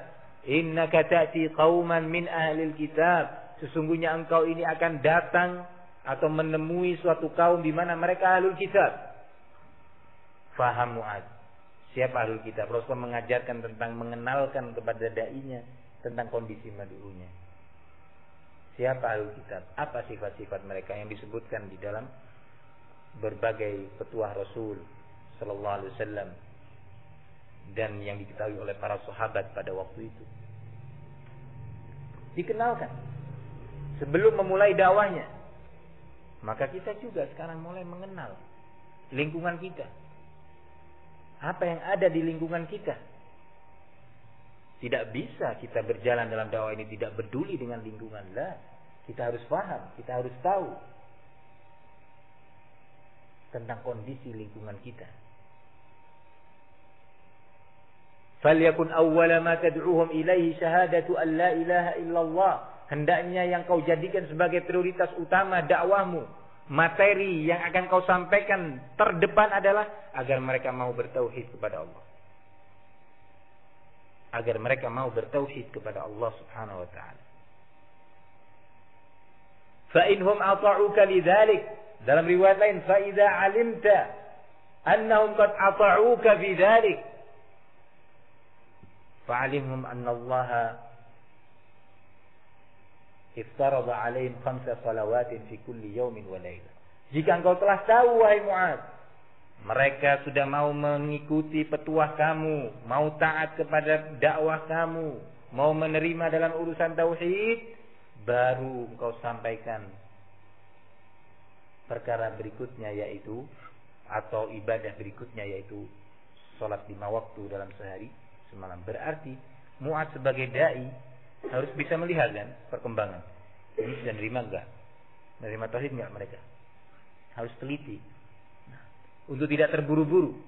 A: innaka ta'ti qauman min ahlil kitab. Sesungguhnya engkau ini akan datang atau menemui suatu kaum di mana mereka ahlul kitab. Faham Mu'adz, siapa ahlul kitab? Rasulullah mengajarkan tentang, mengenalkan kepada da'inya tentang kondisi mad'unya. Siapa ahlul kitab? Apa sifat-sifat mereka yang disebutkan di dalam berbagai petuah Rasul sallallahu alaihi wasallam dan yang diketahui oleh para sahabat pada waktu itu. dikenalkan sebelum memulai dakwahnya. Maka kita juga sekarang mulai mengenal lingkungan kita. Apa yang ada di lingkungan kita. Tidak bisa kita berjalan dalam dakwah ini tidak peduli dengan lingkungan. Lah, kita harus paham, kita harus tahu tentang kondisi lingkungan kita. Falyakun awwala ma tad'uhum ilaihi syahadatu an la ilaha illallah. Hendaknya yang kau jadikan sebagai prioritas utama dakwahmu, materi yang akan kau sampaikan terdepan adalah agar mereka mau bertauhid kepada Allah. Agar mereka mau bertauhid kepada Allah Subhanahu wa taala. Fa inhum ata'uka lidzalik. Dalam riwayat lain, fa idza 'alimta annahum qad ata'uka fi dzalik fa'alimhum anna Allah iftarada 'alaihim 5 salawatin fi kulli yawmin wa lailah. Jika engkau telah tahu wahai Mu'adz, mereka sudah mau mengikuti petuah kamu, mau taat kepada dakwah kamu, mau menerima dalam urusan tauhid, baru engkau sampaikan perkara berikutnya yaitu atau ibadah berikutnya yaitu salat 5 waktu dalam sehari semalam. Berarti Mu'adz sebagai dai harus bisa melihat kan perkembangan. Ini sudah nerima enggak? Menerima tauhid enggak mereka? Harus teliti. Untuk tidak terburu-buru.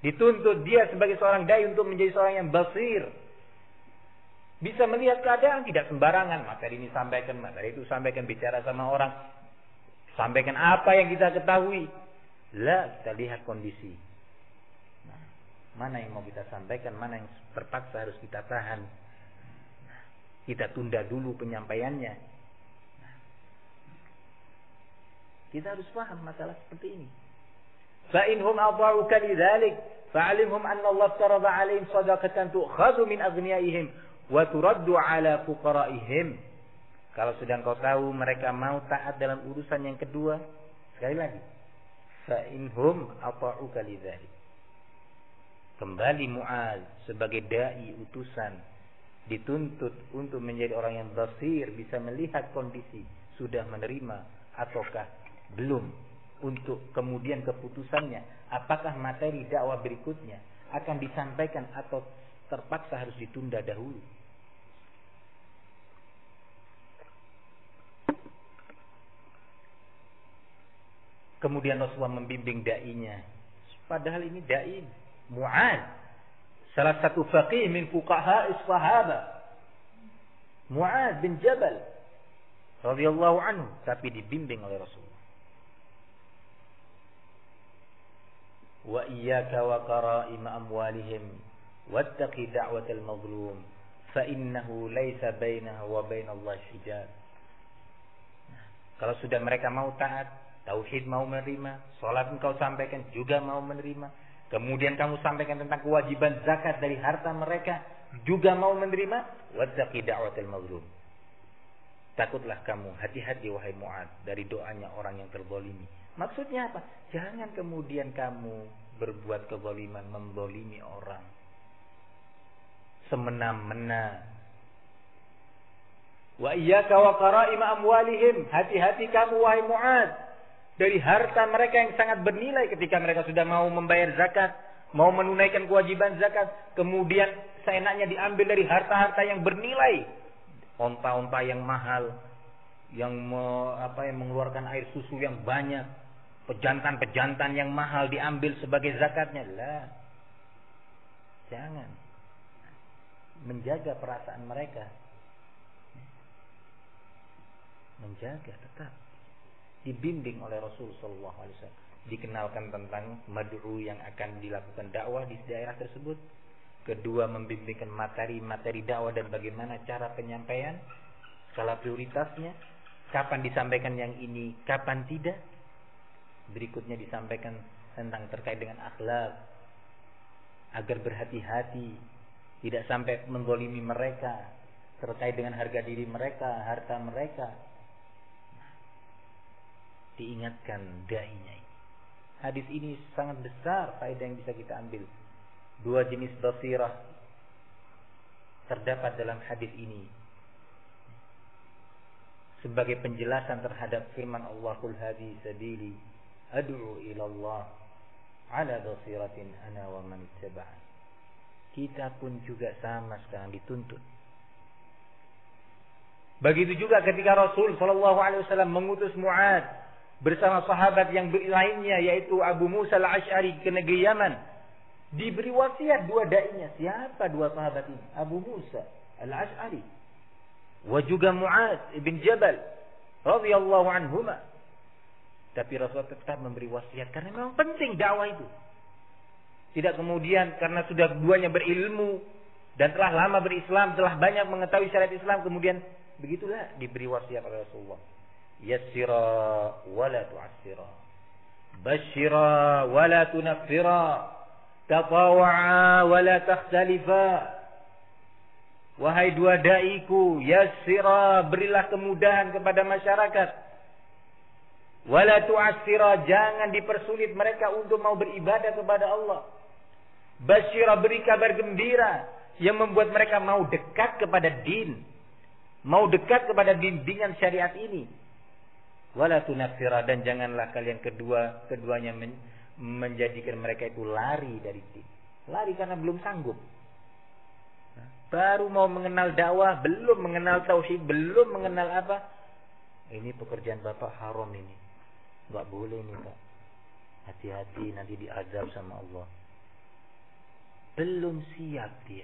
A: Dituntut dia sebagai seorang dai untuk menjadi seorang yang basir. Bisa melihat keadaan, tidak sembarangan. Materi ini sampaikan, materi itu sampaikan, bicara sama orang. Sampaikan apa yang kita ketahui. Lah, kita lihat kondisi. Nah, mana yang mau kita sampaikan, mana yang terpaksa harus kita tahan. Nah, kita tunda dulu penyampaiannya. Kita harus paham masalah seperti ini. Fa inhum adha'uka lidzalik fa'alimhum anna Allah tarada 'alaihim shadaqatan tu'khadhu min aghniyaihim wa turaddu 'ala fuqara'ihim. Kalau sudah engkau tahu mereka mau taat dalam urusan yang kedua, sekali lagi, fa inhum adha'uka lidzalik. Kembali Mu'adz sebagai dai utusan dituntut untuk menjadi orang yang basir, bisa melihat kondisi, sudah menerima ataukah belum, untuk kemudian keputusannya apakah materi dakwah berikutnya akan disampaikan atau terpaksa harus ditunda dahulu. Kemudian Rasulullah membimbing dai-nya, padahal ini dai Mu'adz, salah satu faqih min fuqaha as-sahabah, Mu'adz bin Jabal radhiyallahu anhu, tapi dibimbing oleh Rasulullah. Wa iyyaka wa qara'im amwalihim wattaqi da'watal mazlum fa innahu laisa bainahu wa bainallahi hijab. Kalau sudah mereka mau taat, tauhid mau menerima, salat engkau sampaikan juga mau menerima, kemudian kamu sampaikan tentang kewajiban zakat dari harta mereka juga mau menerima, wattaqi da'watal mazlum. Takutlah kamu, hati-hati wahai Mu'adz dari doanya orang yang terzalimi. Maksudnya apa? Jangan kemudian kamu berbuat kezaliman, menzalimi orang semena-mena. Wa iyyaka wa qara'im amwalihim, hati-hati kamu wahai Mu'adz dari harta mereka yang sangat bernilai ketika mereka sudah mau membayar zakat, mau menunaikan kewajiban zakat, kemudian seenaknya diambil dari harta-harta yang bernilai. Onta-onta yang mahal, yang mengeluarkan air susu yang banyak, pejantan-pejantan yang mahal diambil sebagai zakatnya. Lah, jangan. Menjaga perasaan mereka, menjaga tetap. Dibimbing oleh Rasulullah SAW, dikenalkan tentang mad'u yang akan dilakukan dakwah di daerah tersebut. Kedua, membimbingkan materi dakwah dan bagaimana cara penyampaian, skala prioritasnya, kapan disampaikan yang ini, kapan tidak. Berikutnya disampaikan tentang terkait dengan akhlak, agar berhati-hati, tidak sampai menzalimi mereka, terkait dengan harga diri mereka, harta mereka. Diingatkan dai-nya. Hadis ini sangat besar faedah yang bisa kita ambil. Dua jenis basirah terdapat dalam hadis ini sebagai penjelasan terhadap firman Allah, "Qul hadhihi sabili ad'u ila Allah ala basiratin ana wa man ittaba'an." Kita pun juga sama sekarang dituntut. Begitu juga ketika Rasul sallallahu alaihi wasallam mengutus Mu'adz bersama sahabat yang lainnya yaitu Abu Musa al-Asy'ari ke negeri Yaman, diberi wasiat dua dai-nya. Siapa dua sahabat ini? Abu Musa al-Asy'ari wa juga Mu'adz bin Jabal radhiyallahu anhuma. Tapi Rasul tetap memberi wasiat karena memang penting dakwah itu. Tidak kemudian karena sudah keduanya berilmu dan telah lama berislam, telah banyak mengetahui syariat Islam, kemudian begitulah diberi wasiat oleh Rasulullah. Yassira wa la tu'assira. Basyira wa la tunaffira. Tatawa'a wa la takhtalifa. Wahai dua dai-ku, yassira, berilah kemudahan kepada masyarakat. Wa la tu'assira, jangan dipersulit mereka untuk mau beribadah kepada Allah. Basyira, beri kabar gembira yang membuat mereka mau dekat kepada din, mau dekat kepada bimbingan syariat ini. Wala tunaffira, dan janganlah kalian keduanya menjadikan mereka itu lari dari din. Lari karena belum sanggup. Baru mau mengenal dakwah, belum mengenal tauhid, belum mengenal apa. Ini pekerjaan Bapak haram ini. Enggak boleh nih, Pak. Hati-hati nanti diazab sama Allah. Belum siap dia.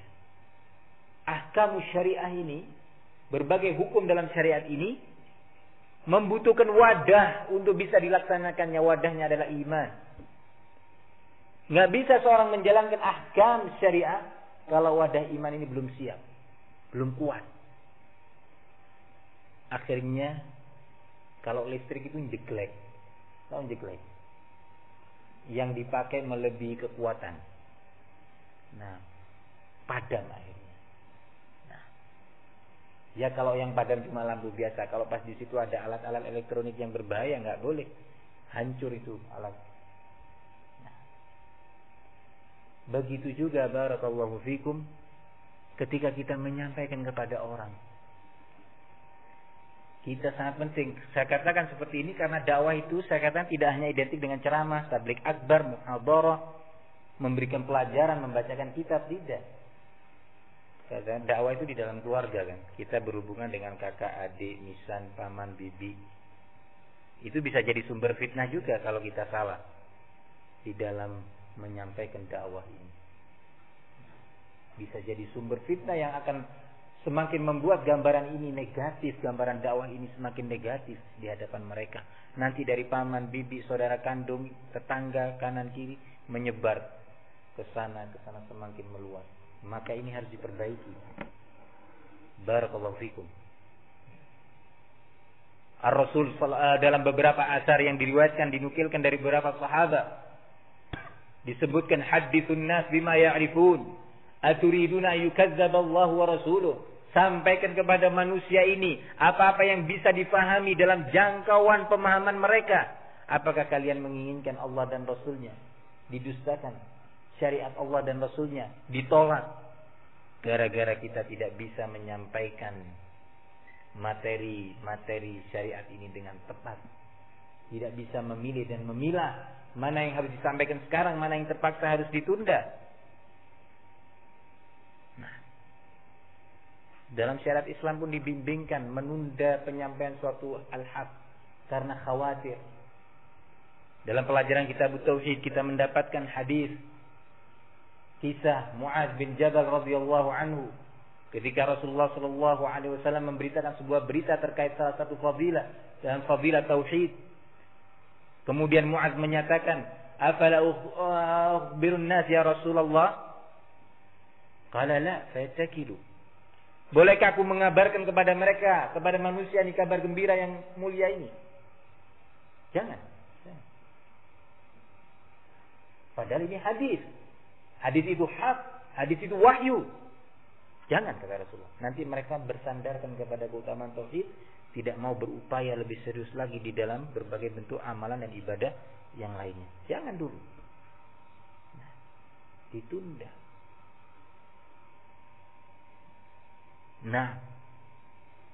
A: Ahkamu syariah ini, berbagai hukum dalam syariat ini membutuhkan wadah untuk bisa dilaksanakannya. Wadahnya adalah iman. Nggak bisa seorang menjalankan ahkam syariah kalau wadah iman ini belum siap, belum kuat. Akhirnya kalau listrik itu jeglek, tahu jeglek, yang dipakai melebihi kekuatan. Nah, padam akhirnya. Nah, ya kalau yang padam cuma lampu biasa, kalau pas di situ ada alat-alat elektronik yang berbahaya, nggak boleh, hancur itu alat. Nah, begitu juga barakallahu fikum ketika kita menyampaikan kepada orang, kita sangat penting. Saya katakan seperti ini karena dakwah itu saya katakan tidak hanya identik dengan ceramah, tabligh akbar, muhadharah, memberikan pelajaran, membacakan kitab, tidak. Karena dakwah itu di dalam keluarga kan. Kita berhubungan dengan kakak, adik, misan, paman, bibi. Itu bisa jadi sumber fitnah juga kalau kita salah di dalam menyampaikan dakwah ini. Bisa jadi sumber fitnah yang akan semakin membuat gambaran ini negatif, gambaran dakwah ini semakin negatif di hadapan mereka. Nanti dari paman, bibi, saudara kandung, tetangga, kanan kiri menyebar ke sana semakin meluas. Maka ini harus diperbaiki. Barakallahu fikum. Ar-Rasul dalam beberapa asar yang diriwayatkan, dinukilkan dari beberapa sahabat, disebutkan haditsun nas bima ya'rifun aturiduna yukazzaballahu wa rasuluh. Sampaikan kepada manusia ini apa-apa yang bisa difahami dalam jangkauan pemahaman mereka. Apakah kalian menginginkan Allah dan Rasulnya didustakan, syariat Allah dan Rasulnya ditolak gara-gara kita tidak bisa menyampaikan materi syariat ini dengan tepat, tidak bisa memilih dan memilah mana yang harus disampaikan sekarang, mana yang terpaksa harus ditunda. Nah, dalam syariat Islam pun dibimbingkan menunda penyampaian suatu al-haq karena khawatir. Dalam pelajaran kitab Tauhid kita mendapatkan hadis kisah Mu'adz bin Jabal radhiyallahu anhu ketika Rasulullah sallallahu alaihi wasallam memberitakan sebuah berita terkait salah satu fadilah dan fadilah tauhid. Kemudian Mu'adz menyatakan, "Afala ukhbirun nas ya Rasulullah?" Qala la, fayattakilu. Bolehkah aku mengabarkan kepada mereka, kepada manusia ini kabar gembira yang mulia ini? Jangan. Padahal ini hadis. Hadis itu hak, hadis itu wahyu. Jangan, kata Rasulullah. Nanti mereka bersandarkan kepada keutamaan tauhid, tidak mau berupaya lebih serius lagi di dalam berbagai bentuk amalan dan ibadah yang lainnya. Jangan dulu. Nah, ditunda. Nah,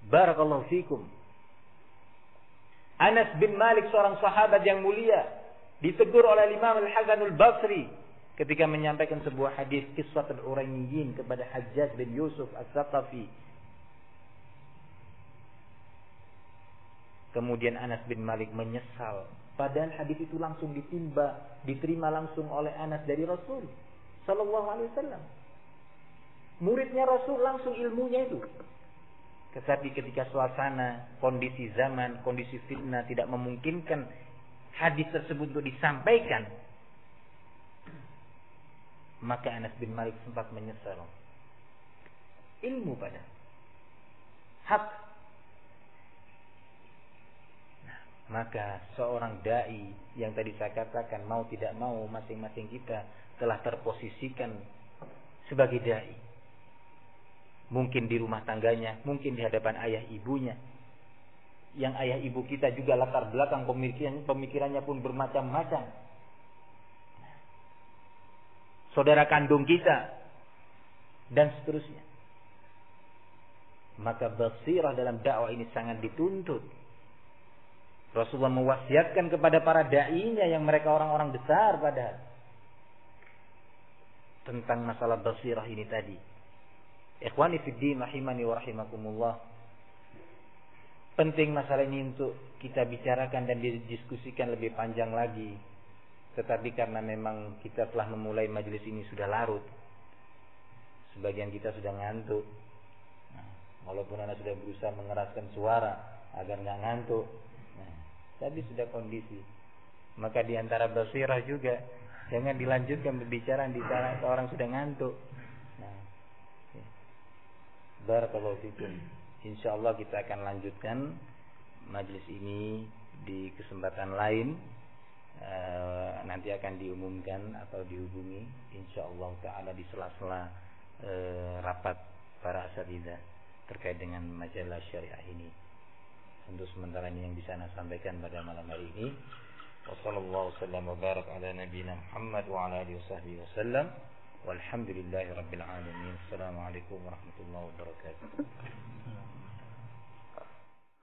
A: barakallahu fikum. Anas bin Malik, seorang sahabat yang mulia, ditegur oleh Imam Al-Hasan Al-Basri ketika menyampaikan sebuah hadis kisah al-Urayniyin kepada Hajjaj bin Yusuf As-Saqafi. Kemudian Anas bin Malik menyesal, padahal hadis itu langsung diterima langsung oleh Anas dari Rasul sallallahu alaihi wasallam. Muridnya Rasul, langsung ilmunya itu. Tetapi ketika suasana, kondisi zaman, kondisi fitnah tidak memungkinkan hadis tersebut untuk disampaikan, maka Anas bin Malik sempat menyesal. Ilmu pada hak. Nah, maka seorang dai yang tadi saya katakan, mau tidak mau masing-masing kita telah terposisikan sebagai dai. Mungkin di rumah tangganya, mungkin di hadapan ayah ibunya. Yang ayah ibu kita juga latar belakang pemikirannya pun bermacam-macam. Saudara kandung kita dan seterusnya. Maka basirah dalam dakwah ini sangat dituntut. Rasulullah mewasiatkan kepada para da'inya yang mereka orang-orang besar padahal, tentang masalah basirah ini tadi. Ikhwani fid din rahimani wa rahimakumullah. Penting masalah ini untuk kita bicarakan dan didiskusikan lebih panjang lagi. Tetapi karena memang kita telah memulai majelis ini sudah larut, sebagian kita sudah ngantuk. Nah, walaupun anak sudah berusaha mengeraskan suara agar nggak ngantuk, tapi sudah kondisi. Maka diantara basirah juga jangan dilanjutkan pembicaraan di sana orang sudah ngantuk. Barakallahu fikum. Insyaallah kita akan lanjutkan majlis ini di kesempatan lain. Nanti akan diumumkan atau dihubungi insyaallah taala di sela-sela rapat para asatidzah terkait dengan majalah syariah ini. Untuk sementara ini yang bisa saya sampaikan pada malam hari ini. Wassallallahu wasallam wa barak ala nabiyyina Muhammad wa ala alihi wasallam. Walhamdulillahi rabbil alamin. Assalamualaikum warahmatullahi wabarakatuh.